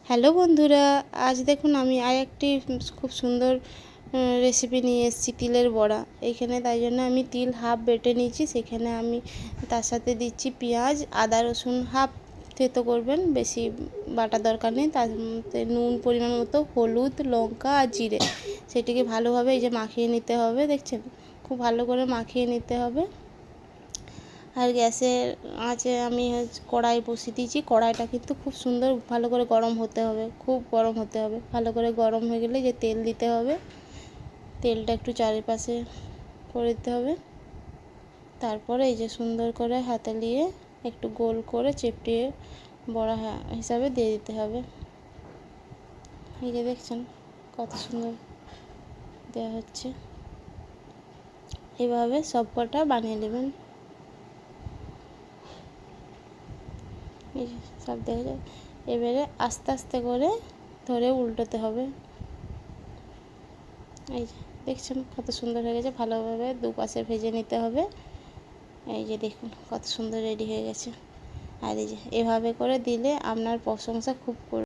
Hello বন্ধুরা, আজ দেখুন আমি আরেকটি খুব সুন্দর রেসিপি নিয়ে এসেছি তিলের বড়া। এইখানে তাই জন্য আমি তিল হাফ বেটে নিয়েছি, সেখানে আমি তার সাথে দিচ্ছি পেঁয়াজ, আদা রসুন হাফ থেতো করবেন, বেশি বাটার দরকার নেই। তার মধ্যে নুন পরিমাণ মতো, হলুদ, লঙ্কা আর জিরে, সেটিকে ভালোভাবে এই যে মাখিয়ে নিতে হবে। দেখছেন, খুব ভালো করে মাখিয়ে নিতে হবে। আর গ্যাসের আঁচে আমি কড়াই বসিয়ে দিয়েছি। কড়াইটা কিন্তু খুব সুন্দর ভালো করে গরম হতে হবে, খুব গরম হতে হবে। ভালো করে গরম হয়ে গেলে যে তেল দিতে হবে, তেলটা একটু চারিপাশে করে দিতে হবে। তারপরে এই যে সুন্দর করে হাতে নিয়ে একটু গোল করে চেপটিয়ে বড়া হিসাবে দিয়ে দিতে হবে। এই যে দেখছেন কত সুন্দর দেওয়া হচ্ছে। এভাবে সব কটা বানিয়ে নেবেন। এই সব দেখা যায়। এবারে আস্তে আস্তে করে ধরে উল্টোতে হবে। এই যে দেখছেন কত সুন্দর হয়ে গেছে। ভালোভাবে দুপাশে ভেজে নিতে হবে। এই যে দেখুন কত সুন্দর রেডি হয়ে গেছে। আর এই যে এভাবে করে দিলে আপনার প্রশংসা খুব